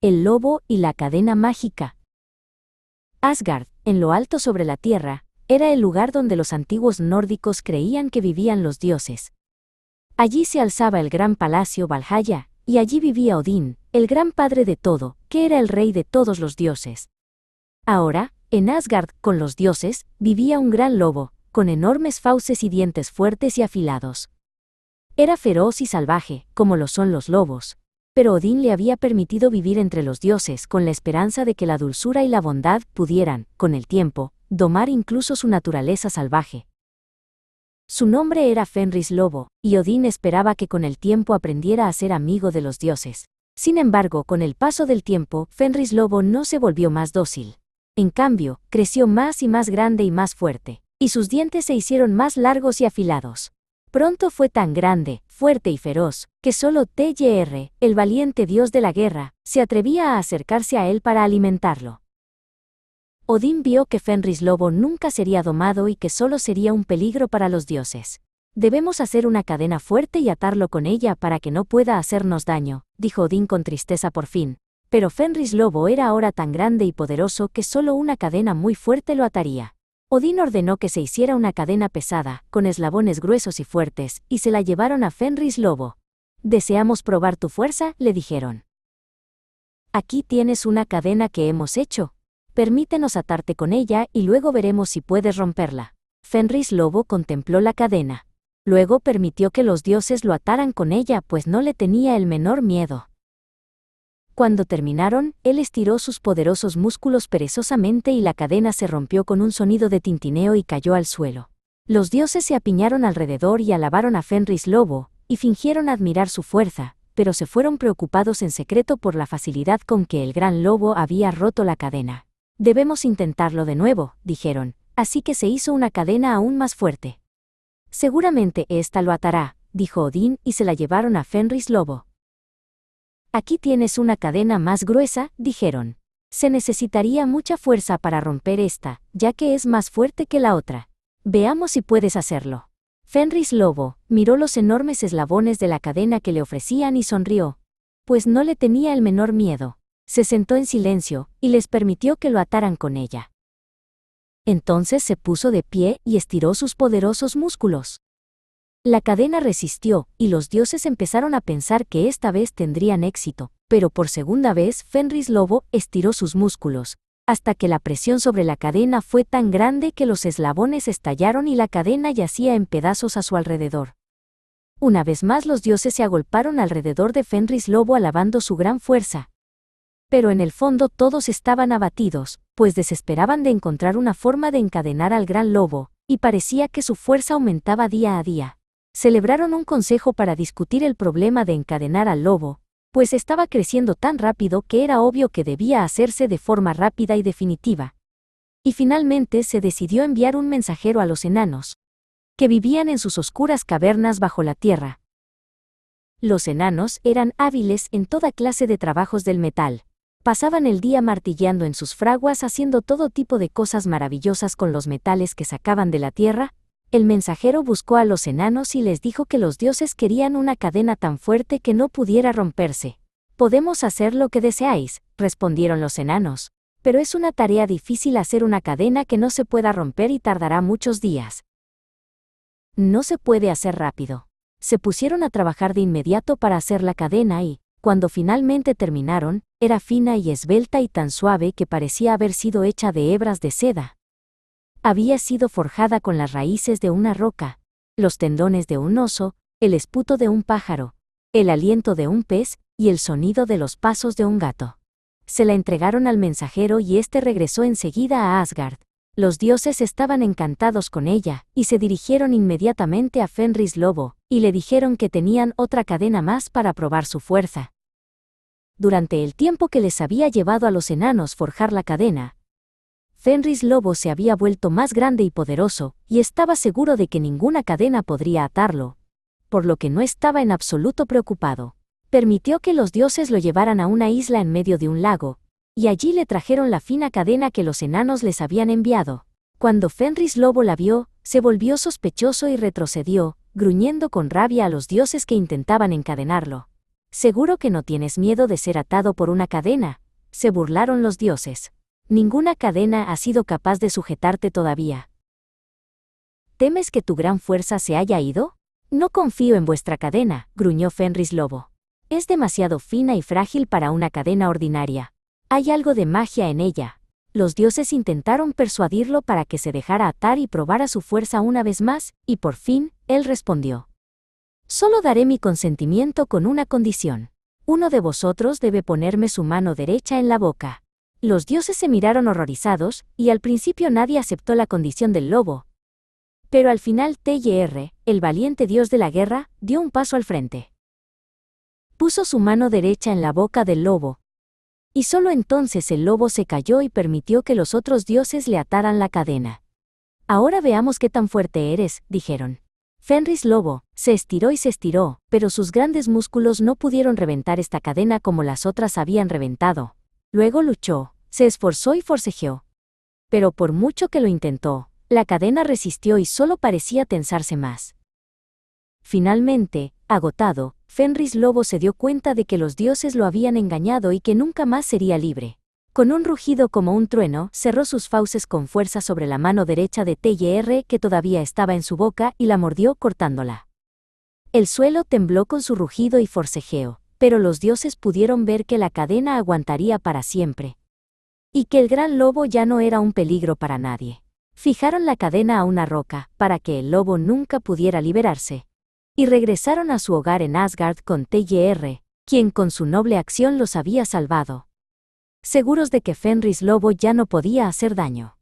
El lobo y la cadena mágica. Asgard, en lo alto sobre la tierra, era el lugar donde los antiguos nórdicos creían que vivían los dioses. Allí se alzaba el gran palacio Valhalla, y allí vivía Odín, el gran padre de todo, que era el rey de todos los dioses. Ahora, en Asgard, con los dioses, vivía un gran lobo, con enormes fauces y dientes fuertes y afilados. Era feroz y salvaje, como lo son los lobos. Pero Odín le había permitido vivir entre los dioses con la esperanza de que la dulzura y la bondad pudieran, con el tiempo, domar incluso su naturaleza salvaje. Su nombre era Fenris Lobo, y Odín esperaba que con el tiempo aprendiera a ser amigo de los dioses. Sin embargo, con el paso del tiempo, Fenris Lobo no se volvió más dócil. En cambio, creció más y más grande y más fuerte, y sus dientes se hicieron más largos y afilados. Pronto fue tan grande, fuerte y feroz, que solo Tyr, el valiente dios de la guerra, se atrevía a acercarse a él para alimentarlo. Odín vio que Fenris Lobo nunca sería domado y que solo sería un peligro para los dioses. Debemos hacer una cadena fuerte y atarlo con ella para que no pueda hacernos daño, dijo Odín con tristeza por fin. Pero Fenris Lobo era ahora tan grande y poderoso que solo una cadena muy fuerte lo ataría. Odín ordenó que se hiciera una cadena pesada, con eslabones gruesos y fuertes, y se la llevaron a Fenris Lobo. «Deseamos probar tu fuerza», le dijeron. «Aquí tienes una cadena que hemos hecho. Permítenos atarte con ella y luego veremos si puedes romperla». Fenris Lobo contempló la cadena. Luego permitió que los dioses lo ataran con ella, pues no le tenía el menor miedo. Cuando terminaron, él estiró sus poderosos músculos perezosamente y la cadena se rompió con un sonido de tintineo y cayó al suelo. Los dioses se apiñaron alrededor y alabaron a Fenris Lobo, y fingieron admirar su fuerza, pero se fueron preocupados en secreto por la facilidad con que el gran lobo había roto la cadena. «Debemos intentarlo de nuevo», dijeron, así que se hizo una cadena aún más fuerte. «Seguramente esta lo atará», dijo Odín y se la llevaron a Fenris Lobo. «Aquí tienes una cadena más gruesa», dijeron. «Se necesitaría mucha fuerza para romper esta, ya que es más fuerte que la otra. Veamos si puedes hacerlo». Fenris Lobo miró los enormes eslabones de la cadena que le ofrecían y sonrió. Pues no le tenía el menor miedo. Se sentó en silencio, y les permitió que lo ataran con ella. Entonces se puso de pie y estiró sus poderosos músculos. La cadena resistió, y los dioses empezaron a pensar que esta vez tendrían éxito, pero por segunda vez Fenris Lobo estiró sus músculos, hasta que la presión sobre la cadena fue tan grande que los eslabones estallaron y la cadena yacía en pedazos a su alrededor. Una vez más los dioses se agolparon alrededor de Fenris Lobo alabando su gran fuerza. Pero en el fondo todos estaban abatidos, pues desesperaban de encontrar una forma de encadenar al gran lobo, y parecía que su fuerza aumentaba día a día. Celebraron un consejo para discutir el problema de encadenar al lobo, pues estaba creciendo tan rápido que era obvio que debía hacerse de forma rápida y definitiva. Y finalmente se decidió enviar un mensajero a los enanos, que vivían en sus oscuras cavernas bajo la tierra. Los enanos eran hábiles en toda clase de trabajos del metal. Pasaban el día martilleando en sus fraguas haciendo todo tipo de cosas maravillosas con los metales que sacaban de la tierra. El mensajero buscó a los enanos y les dijo que los dioses querían una cadena tan fuerte que no pudiera romperse. «Podemos hacer lo que deseáis», respondieron los enanos. «Pero es una tarea difícil hacer una cadena que no se pueda romper y tardará muchos días. No se puede hacer rápido». Se pusieron a trabajar de inmediato para hacer la cadena y, cuando finalmente terminaron, era fina y esbelta y tan suave que parecía haber sido hecha de hebras de seda. Había sido forjada con las raíces de una roca, los tendones de un oso, el esputo de un pájaro, el aliento de un pez y el sonido de los pasos de un gato. Se la entregaron al mensajero y éste regresó enseguida a Asgard. Los dioses estaban encantados con ella y se dirigieron inmediatamente a Fenris Lobo y le dijeron que tenían otra cadena más para probar su fuerza. Durante el tiempo que les había llevado a los enanos forjar la cadena, Fenris Lobo se había vuelto más grande y poderoso, y estaba seguro de que ninguna cadena podría atarlo, por lo que no estaba en absoluto preocupado. Permitió que los dioses lo llevaran a una isla en medio de un lago, y allí le trajeron la fina cadena que los enanos les habían enviado. Cuando Fenris Lobo la vio, se volvió sospechoso y retrocedió, gruñendo con rabia a los dioses que intentaban encadenarlo. Seguro que no tienes miedo de ser atado por una cadena, se burlaron los dioses. Ninguna cadena ha sido capaz de sujetarte todavía. ¿Temes que tu gran fuerza se haya ido? No confío en vuestra cadena, gruñó Fenris Lobo. Es demasiado fina y frágil para una cadena ordinaria. Hay algo de magia en ella. Los dioses intentaron persuadirlo para que se dejara atar y probara su fuerza una vez más, y por fin, él respondió. Solo daré mi consentimiento con una condición. Uno de vosotros debe ponerme su mano derecha en la boca. Los dioses se miraron horrorizados, y al principio nadie aceptó la condición del lobo. Pero al final Tyr, el valiente dios de la guerra, dio un paso al frente. Puso su mano derecha en la boca del lobo. Y solo entonces el lobo se cayó y permitió que los otros dioses le ataran la cadena. Ahora veamos qué tan fuerte eres, dijeron. Fenris Lobo se estiró, pero sus grandes músculos no pudieron reventar esta cadena como las otras habían reventado. Luego luchó, se esforzó y forcejeó. Pero por mucho que lo intentó, la cadena resistió y solo parecía tensarse más. Finalmente, agotado, Fenris Lobo se dio cuenta de que los dioses lo habían engañado y que nunca más sería libre. Con un rugido como un trueno, cerró sus fauces con fuerza sobre la mano derecha de Tyr que todavía estaba en su boca y la mordió cortándola. El suelo tembló con su rugido y forcejeo, pero los dioses pudieron ver que la cadena aguantaría para siempre. Y que el gran lobo ya no era un peligro para nadie. Fijaron la cadena a una roca, para que el lobo nunca pudiera liberarse. Y regresaron a su hogar en Asgard con Tyr, quien con su noble acción los había salvado. Seguros de que Fenris Lobo ya no podía hacer daño.